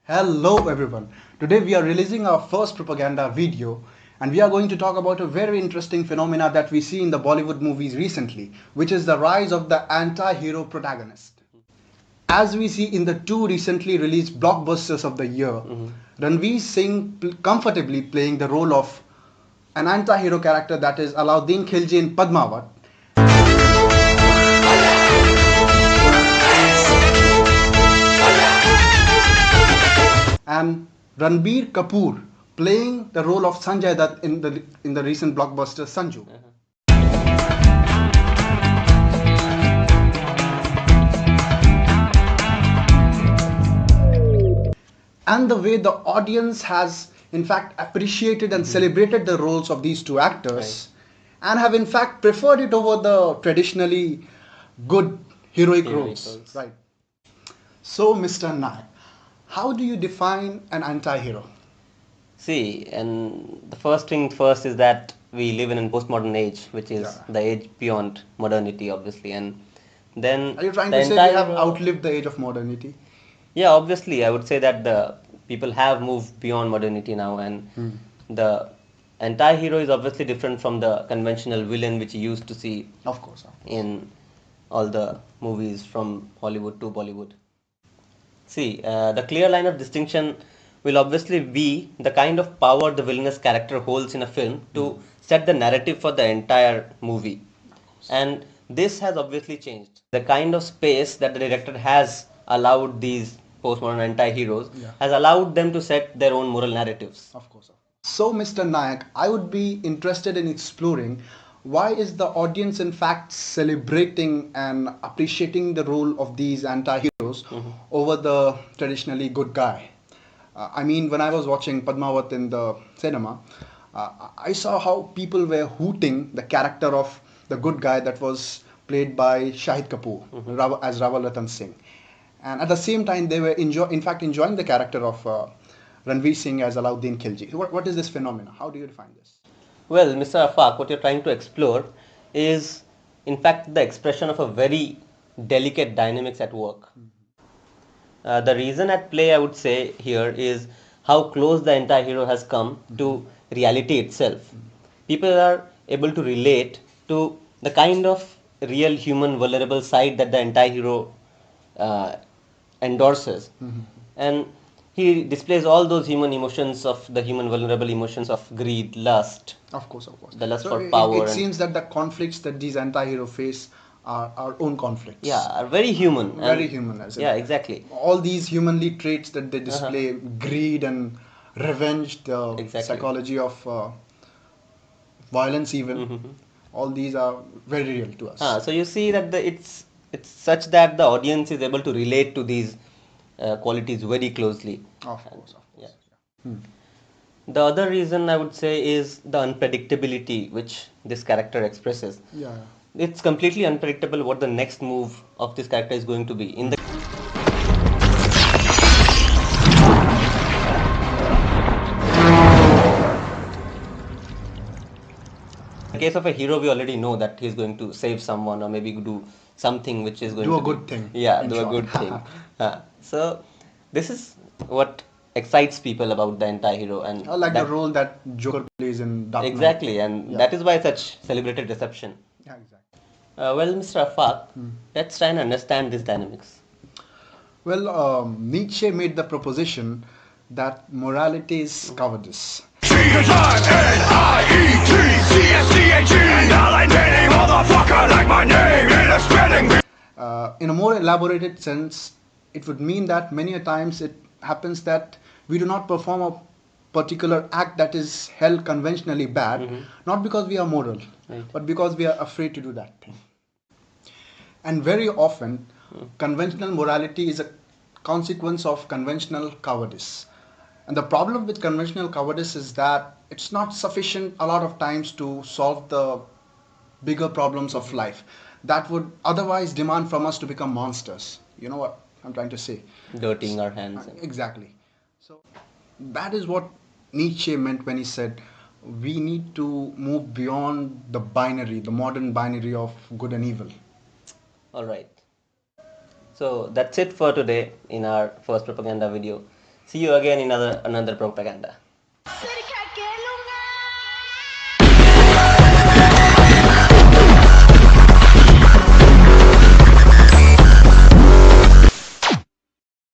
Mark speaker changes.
Speaker 1: Hello everyone. Today we are releasing our first propaganda video and we are going to talk about a very interesting phenomena that we see in the Bollywood movies recently, which is the rise of the anti-hero protagonist. As we see in the two recently released blockbusters of the year, Ranveer Singh comfortably playing the role of an anti-hero character, that is Alauddin Khilji in Padmavat, and Ranbir Kapoor playing the role of Sanjay Dutt in the recent blockbuster Sanju. And the way the audience has in fact appreciated and celebrated the roles of these two actors, and have in fact preferred it over the traditionally good heroic roles. Right. So, Mr. Nayak, how do you define an anti-hero?
Speaker 2: See, and the first thing first is that we live in a postmodern age, which is the age beyond modernity, obviously. And then
Speaker 1: Are you trying
Speaker 2: the
Speaker 1: to say we have
Speaker 2: entire
Speaker 1: outlived the age of modernity?
Speaker 2: yeah, obviously, I would say that the people have moved beyond modernity now, and the anti-hero is obviously different from the conventional villain which you used to see
Speaker 1: Of course.
Speaker 2: in all the movies from Hollywood to Bollywood. See, the clear line of distinction will obviously be the kind of power the villainous character holds in a film to set the narrative for the entire movie. And this has obviously changed. The kind of space that the director has allowed these postmodern anti-heroes has allowed them to set their own moral narratives.
Speaker 1: Of course. So, Mr. Nayak, I would be interested in exploring why is the audience in fact celebrating and appreciating the role of these anti-heroes over the traditionally good guy. I mean, when I was watching Padmavat in the cinema, I saw how people were hooting the character of the good guy that was played by Shahid Kapoor as Rawal Ratan Singh. And at the same time, they were enjoying the character of Ranveer Singh as Alauddin Khilji. What is this phenomena? How do you define this?
Speaker 2: Well, Mr. Afaq, what you're trying to explore is, in fact, the expression of a very delicate dynamics at work. The reason at play, I would say, here is how close the anti-hero has come to reality itself. People are able to relate to the kind of real human vulnerable side that the anti-hero endorses. And he displays all those human emotions of the human vulnerable emotions of greed, lust.
Speaker 1: Of course.
Speaker 2: The lust
Speaker 1: So
Speaker 2: for power.
Speaker 1: it seems that the conflicts that these anti-hero face are our own conflicts.
Speaker 2: Yeah, are very human.
Speaker 1: Very human.
Speaker 2: Yeah, exactly.
Speaker 1: All these humanly traits that they display, greed and revenge, the psychology of violence even, all these are very real to us.
Speaker 2: So you see that it's such that the audience is able to relate to these qualities very closely.
Speaker 1: Of course.
Speaker 2: Yeah. The other reason I would say is the unpredictability which this character expresses.
Speaker 1: Yeah.
Speaker 2: It's completely unpredictable what the next move of this character is going to be. In the case of a hero, we already know that he's going to save someone or maybe do something which is going
Speaker 1: Do
Speaker 2: to
Speaker 1: a good thing.
Speaker 2: Yeah, do a good thing. So this is what excites people about the anti-hero, and
Speaker 1: Like the role that Joker plays in Dark Knight.
Speaker 2: exactly, and that is why such celebrated reception.
Speaker 1: Yeah, exactly.
Speaker 2: Well, Mr. Afaq, let's try and understand these dynamics.
Speaker 1: Well, Nietzsche made the proposition that morality is cowardice. In a more elaborated sense, it would mean that many a times it happens that we do not perform a particular act that is held conventionally bad, not because we are moral, but because we are afraid to do that thing. And very often, conventional morality is a consequence of conventional cowardice. And the problem with conventional cowardice is that it's not sufficient a lot of times to solve the bigger problems of life that would otherwise demand from us to become monsters. You know what I'm trying to say?
Speaker 2: Dirtying our hands.
Speaker 1: Exactly. So that is what Nietzsche meant when he said we need to move beyond the binary, the modern binary of good and evil.
Speaker 2: Alright. So that's it for today in our first propaganda video. See you again in another propaganda.